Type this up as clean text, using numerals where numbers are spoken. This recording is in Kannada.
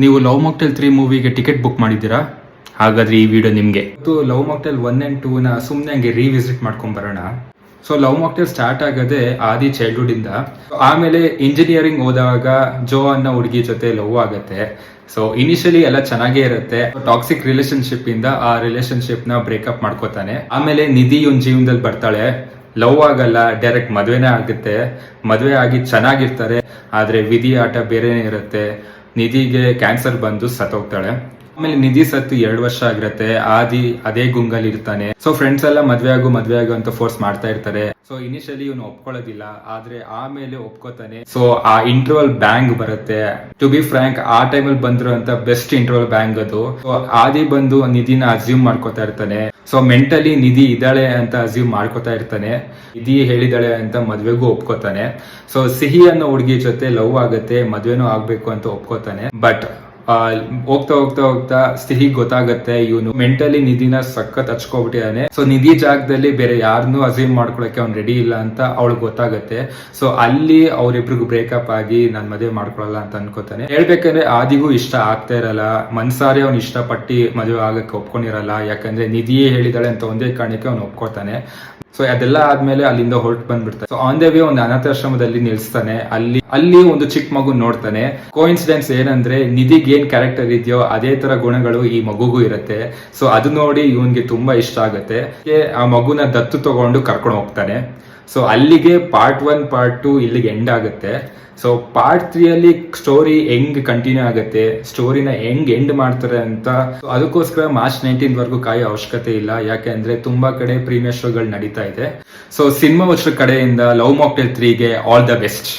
ನೀವು ಲವ್ ಮಾಕ್ಟೇಲ್ 3 ಮೂವಿಗೆ ಟಿಕೆಟ್ ಬುಕ್ ಮಾಡಿದ್ದೀರಾ? ಹಾಗಾದ್ರೆ ಈ ವಿಡಿಯೋ ನಿಮಗೆ. ಲವ್ ಮಾಕ್ಟೇಲ್ 1 and 2 ನ ಸುಮ್ಮನೆ ಹಂಗೆ ರಿವಿಸಿಟ್ ಮಾಡ್ಕೊಂಡ್ ಬರೋಣ. ಸೊ ಲವ್ ಮಾಕ್ಟೇಲ್ ಸ್ಟಾರ್ಟ್ ಆಗದೆ ಆದಿ ಚೈಲ್ಡ್ಹುಡ್ ಇಂದ. ಆಮೇಲೆ ಇಂಜಿನಿಯರಿಂಗ್ ಓದುವಾಗ ಜೋ ಅನ್ನೋ ಹುಡುಗಿ ಜೊತೆ ಲವ್ ಆಗತ್ತೆ. ಸೊ ಇನಿಷಿಯಲಿ ಎಲ್ಲ ಚೆನ್ನಾಗೇ ಇರುತ್ತೆ. ಟಾಕ್ಸಿಕ್ ರಿಲೇಶನ್ಶಿಪ್ ಇಂದ ಆ ರಿಲೇಶನ್ಶಿಪ್ ನ ಬ್ರೇಕಪ್ ಮಾಡ್ಕೋತಾನೆ. ಆಮೇಲೆ ನಿಧಿ ಇವನ್ ಜೀವನದಲ್ಲಿ ಬರ್ತಾಳೆ. ಲವ್ ಆಗಲ್ಲ, ಡೈರೆಕ್ಟ್ ಮದ್ವೆನೇ ಆಗುತ್ತೆ. ಮದ್ವೆ ಆಗಿ ಚೆನ್ನಾಗಿರ್ತಾರೆ. ಆದ್ರೆ ವಿಧಿ ಆಟ ಬೇರೆನೇ ಇರುತ್ತೆ. ನಿಧಿಗೆ ಕ್ಯಾನ್ಸರ್ ಬಂದು ಸತ್ತೋಗ್ತಾಳೆ. ಆಮೇಲೆ ನಿಧಿ ಸತ್ತು 2 ವರ್ಷ ಆಗಿರತ್ತೆ. ಆದಿ ಅದೇ ಗುಂಗಲ್ಲಿ ಇರ್ತಾನೆ. ಸೊ ಫ್ರೆಂಡ್ಸ್ ಎಲ್ಲ ಮದ್ವೆ ಆಗು ಅಂತ ಫೋರ್ಸ್ ಮಾಡ್ತಾ ಇರ್ತಾರೆ. ಸೊ ಇನಿಷಿಯಲಿ ಇವನು ಒಪ್ಕೊಳ್ಳೋದಿಲ್ಲ, ಆದ್ರೆ ಆಮೇಲೆ ಒಪ್ಕೋತಾನೆ. ಸೊ ಆ ಇಂಟರ್ವಲ್ ಬ್ಯಾಂಗ್ ಬರುತ್ತೆ. ಟು ಬಿ ಫ್ರಾಂಕ್, ಆ ಟೈಮಲ್ಲಿ ಬಂದಿರುವಂತ ಬೆಸ್ಟ್ ಇಂಟರ್ವಲ್ ಬ್ಯಾಂಗ್ ಅದು. ಸೊ ಆದಿ ಬಂದು ನಿಧಿನ ಅಸ್ಯೂಮ್ ಮಾಡ್ಕೋತಾ ಇರ್ತಾನೆ. ಸೊ ಮೆಂಟಲಿ ನಿಧಿ ಇದ್ದಾಳೆ ಅಂತ ಅಸ್ಯೂಮ್ ಮಾಡ್ಕೋತಾ ಇರ್ತಾನೆ. ನಿಧಿ ಹೇಳಿದಾಳೆ ಅಂತ ಮದ್ವೆಗೂ ಒಪ್ಕೋತಾನೆ. ಸೊ ಸಿಹಿ ಅನ್ನೋ ಹುಡುಗಿ ಜೊತೆ ಲವ್ ಆಗತ್ತೆ, ಮದ್ವೆನೂ ಆಗ್ಬೇಕು ಅಂತ ಒಪ್ಕೋತಾನೆ. ಬಟ್ ಹೋಗ್ತಾ ಹೋಗ್ತಾ ಹೋಗ್ತಾ ಸಿಹಿ ಗೊತ್ತಾಗತ್ತೆ ಇವನು ಮೆಂಟಲಿ ನಿಧಿನ ಸಖತ್ ಹಚ್ಕೊಬಿಟ್ಟಿದ್ದಾನೆ. ಸೊ ನಿಧಿ ಜಾಗದಲ್ಲಿ ಬೇರೆ ಯಾರನ್ನೂ ಅಸ್ಯೂಮ್ ಮಾಡ್ಕೊಳಕ್ಕೆ ಅವ್ನು ರೆಡಿ ಇಲ್ಲ ಅಂತ ಅವಳಿಗೆ ಗೊತ್ತಾಗತ್ತೆ. ಸೊ ಅಲ್ಲಿ ಅವ್ರಿಬ್ರಿಗೂ ಬ್ರೇಕಪ್ ಆಗಿ ನಾನ್ ಮದುವೆ ಮಾಡ್ಕೊಳಲ್ಲ ಅಂತ ಅನ್ಕೋತಾನೆ. ಹೇಳ್ಬೇಕಂದ್ರೆ ಆದಿಗೂ ಇಷ್ಟ ಆಗ್ತಾ ಇರಲ್ಲ. ಮನ್ಸಾರಿ ಅವ್ನು ಇಷ್ಟಪಟ್ಟಿ ಮದುವೆ ಆಗಕ್ಕೆ ಒಪ್ಕೊಂಡಿರಲ್ಲ. ಯಾಕಂದ್ರೆ ನಿಧಿಯೇ ಹೇಳಿದಾಳೆ ಅಂತ ಒಂದೇ ಕಾರಣಕ್ಕೆ ಅವ್ನು ಒಪ್ಕೋತಾನೆ. ಸೊ ಅದೆಲ್ಲ ಆದ್ಮೇಲೆ ಅಲ್ಲಿಂದ ಹೊರಟು ಬಂದ್ಬಿಡ್ತಾನೆ. ಸೊ ಆನ್ ದ ವೇ ಒಂದು ಅನಾಥಾಶ್ರಮದಲ್ಲಿ ನಿಲ್ಸ್ತಾನೆ. ಅಲ್ಲಿ ಒಂದು ಚಿಕ್ಕ ಮಗು ನೋಡ್ತಾನೆ. ಕೋಇನ್ಸಿಡೆನ್ಸ್ ಏನಂದ್ರೆ ನಿಧಿಗೆ ಏನ್ ಕ್ಯಾರೆಕ್ಟರ್ ಇದೆಯೋ ಅದೇ ತರ ಗುಣಗಳು ಈ ಮಗುಗೂ ಇರುತ್ತೆ. ಸೊ ಅದು ನೋಡಿ ಇವನ್ಗೆ ತುಂಬಾ ಇಷ್ಟ ಆಗುತ್ತೆ. ಆ ಮಗುನ ದತ್ತು ತಗೊಂಡು ಕರ್ಕೊಂಡು ಹೋಗ್ತಾನೆ. ಸೊ ಅಲ್ಲಿಗೆ ಪಾರ್ಟ್ 1 ಪಾರ್ಟ್ 2 ಇಲ್ಲಿಗೆ ಎಂಡ್ ಆಗುತ್ತೆ. ಸೊ ಪಾರ್ಟ್ 3 ಅಲ್ಲಿ ಸ್ಟೋರಿ ಹೆಂಗ್ ಕಂಟಿನ್ಯೂ ಆಗುತ್ತೆ, ಸ್ಟೋರಿನ ಹೆಂಗ್ ಎಂಡ್ ಮಾಡ್ತಾರೆ ಅಂತ. ಅದಕ್ಕೋಸ್ಕರ ಮಾರ್ಚ್ 19 ವರೆಗೂ ಕಾಯೋ ಅವಶ್ಯಕತೆ ಇಲ್ಲ. ಯಾಕೆಂದ್ರೆ ತುಂಬಾ ಕಡೆ ಪ್ರೀಮಿಯರ್ ಶೋಗಳು ನಡೀತಾ ಇದೆ. ಸೊ ಸಿನಿಮಾ ವರ್ಷ ಕಡೆಯಿಂದ ಲವ್ ಮಾಕ್ಟೇಲ್ 3ಗೆ ಆಲ್ ದ ಬೆಸ್ಟ್.